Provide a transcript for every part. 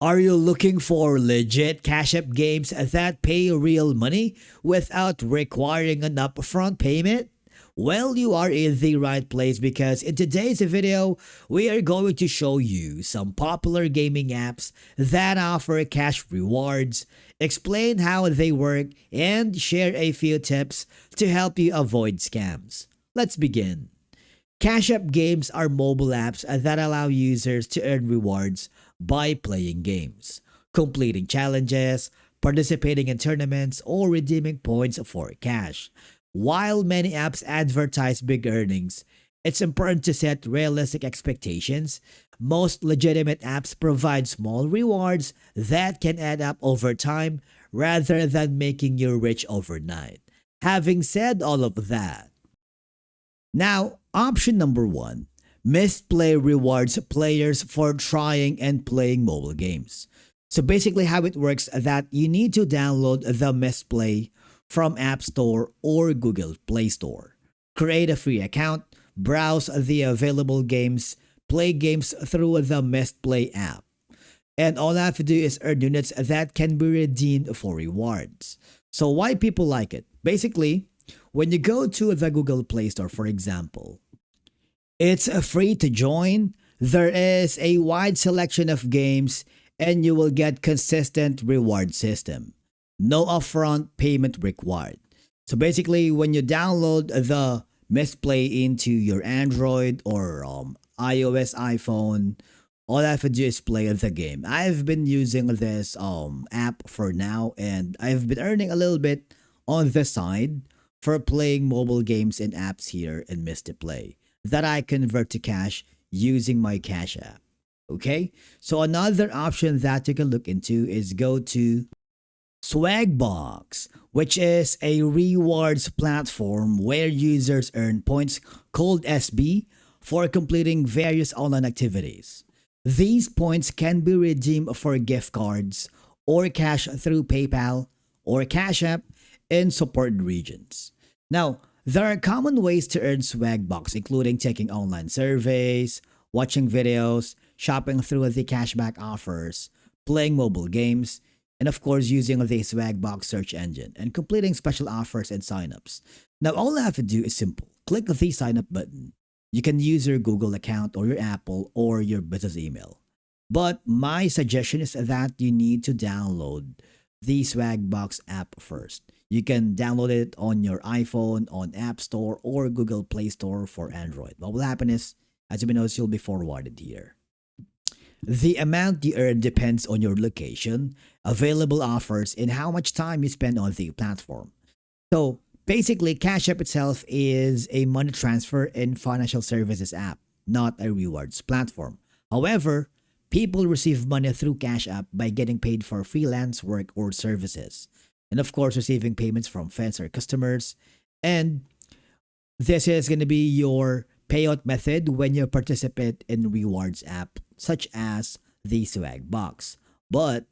Are you looking for legit Cash App games that pay real money without requiring an upfront payment? Well, you are in the right place because in today's video, we are going to show you some popular gaming apps that offer cash rewards, explain how they work, and share a few tips to help you avoid scams. Let's begin. Cash App games are mobile apps that allow users to earn rewards by playing games, completing challenges, participating in tournaments, or redeeming points for cash. While many apps advertise big earnings, it's important to set realistic expectations. Most legitimate apps provide small rewards that can add up over time rather than making you rich overnight. Having said all of that, now, option number one, Mistplay rewards players for trying and playing mobile games. So basically how it works that you need to download the Mistplay from App Store or Google Play Store. Create a free account, browse the available games, play games through the Mistplay app. And all I have to do is earn units that can be redeemed for rewards. So why people like it? Basically, when you go to the Google Play Store, for example, it's free to join. There is a wide selection of games and you will get consistent reward system. No upfront payment required. So basically, when you download the Mistplay into your Android or iOS iPhone, all I have to do is play the game. I've been using this app for now and I've been earning a little bit on the side for playing mobile games and apps here in Mistplay that I convert to cash using my Cash App. Okay? So another option that you can look into is go to Swagbucks, which is a rewards platform where users earn points called SB for completing various online activities. These points can be redeemed for gift cards or cash through PayPal or Cash App in supported regions. Now, there are common ways to earn Swagbucks, including taking online surveys, watching videos, shopping through the cashback offers, playing mobile games, and of course using the Swagbucks search engine and completing special offers and signups. Now, all I have to do is simple. Click the sign up button. You can use your Google account or your Apple or your business email. But my suggestion is that you need to download the Swagbucks app first. You can download it on your iPhone, on App Store, or Google Play Store for Android. What will happen is, as you know, you'll be forwarded here. The amount you earn depends on your location, available offers, and how much time you spend on the platform. So basically, Cash App itself is a money transfer and financial services app, not a rewards platform. However, people receive money through Cash App by getting paid for freelance work or services. And of course, receiving payments from fans or customers. And this is going to be your payout method when you participate in rewards app, such as the Swagbucks. But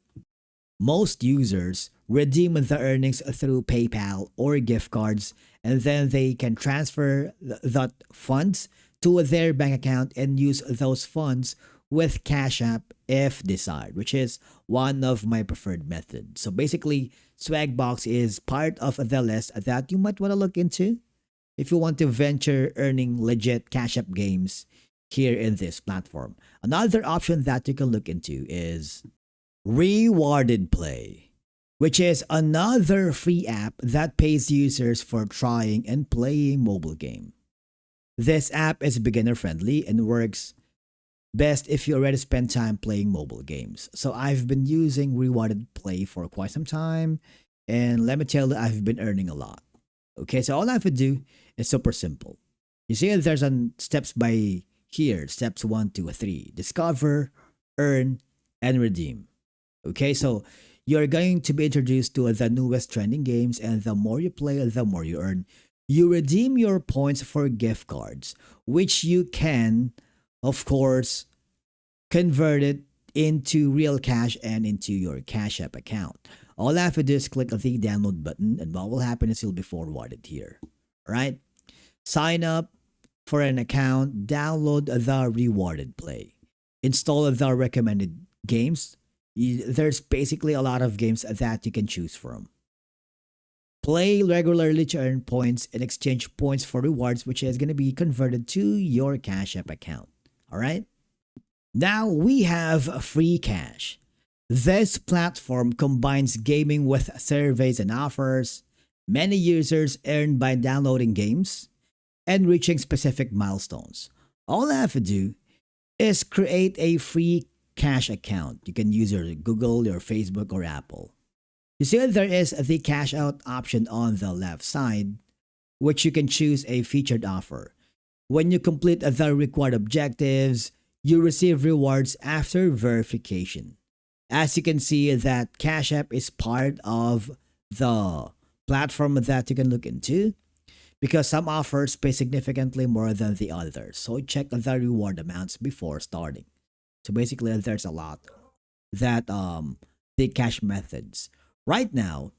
most users redeem the earnings through PayPal or gift cards, and then they can transfer that funds to their bank account and use those funds with Cash App if desired, which is one of my preferred methods. So basically, Swagbucks is part of the list that you might want to look into if you want to venture earning legit Cash App games here in this platform. Another option that you can look into is Rewarded Play, which is another free app that pays users for trying and playing mobile game. This app is beginner friendly and works best if you already spend time playing mobile games. So I've been using Rewarded Play for quite some time, and let me tell you, I've been earning a lot. Okay, so all I have to do is super simple. You see there's steps by here, steps 1, 2, 3. Discover, earn, and redeem. Okay, so you're going to be introduced to the newest trending games, and the more you play, the more you earn. You redeem your points for gift cards, which you can, of course, convert it into real cash and into your Cash App account. All I have to do is click the download button, and what will happen is you'll be forwarded here. All right? Sign up for an account, download the Rewarded Play, install the recommended games, There's basically a lot of games that you can choose from. Play regularly to earn points and exchange points for rewards, which is going to be converted to your Cash App account. All right. Now we have Freecash. This platform combines gaming with surveys and offers. Many users earn by downloading games and reaching specific milestones. All I have to do is create a free cash account. You can use your Google, your Facebook, or Apple. You see there is the cash out option on the left side, which you can choose a featured offer. When you complete the required objectives, you receive rewards after verification. As you can see, that Cash App is part of the platform that you can look into because some offers pay significantly more than the others. So check the reward amounts before starting. So basically, there's a lot that the cash methods. Right now,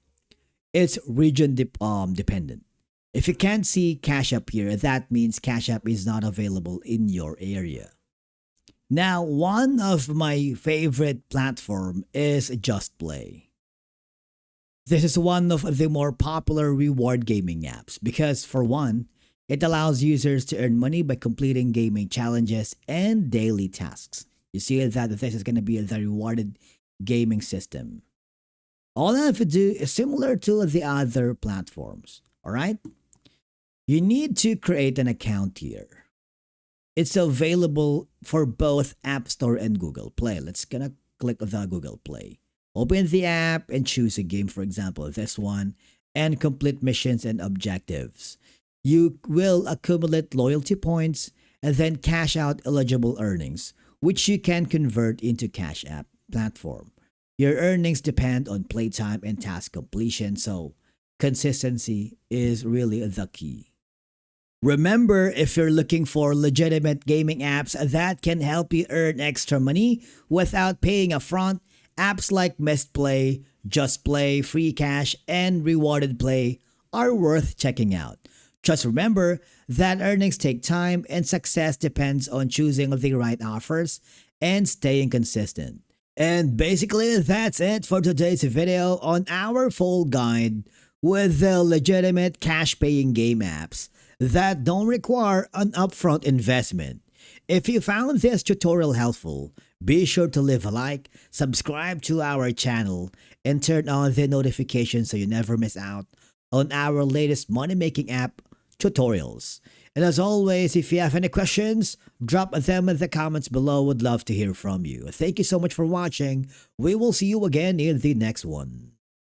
it's region dependent. If you can't see Cash App here, that means Cash App is not available in your area. Now, one of my favorite platform is JustPlay. This is one of the more popular reward gaming apps because for one, it allows users to earn money by completing gaming challenges and daily tasks. You see that this is going to be the rewarded gaming system. All I have to do is similar to the other platforms, all right? You need to create an account here. It's available for both App Store and Google Play. Let's gonna click the Google Play. Open the app and choose a game, for example, this one, and complete missions and objectives. You will accumulate loyalty points and then cash out eligible earnings, which you can convert into Cash App platform. Your earnings depend on playtime and task completion, so consistency is really the key. Remember, if you're looking for legitimate gaming apps that can help you earn extra money without paying upfront, apps like Mistplay, JustPlay, Freecash, and Rewarded Play are worth checking out. Just remember that earnings take time and success depends on choosing the right offers and staying consistent. And basically, that's it for today's video on our full guide with the legitimate cash-paying game apps that don't require an upfront investment. If you found this tutorial helpful, be sure to leave a like, subscribe to our channel, and turn on the notifications so you never miss out on our latest money-making app tutorials. And as always, if you have any questions, drop them in the comments below. Would love to hear from you. Thank you so much for watching. We will see you again in the next one.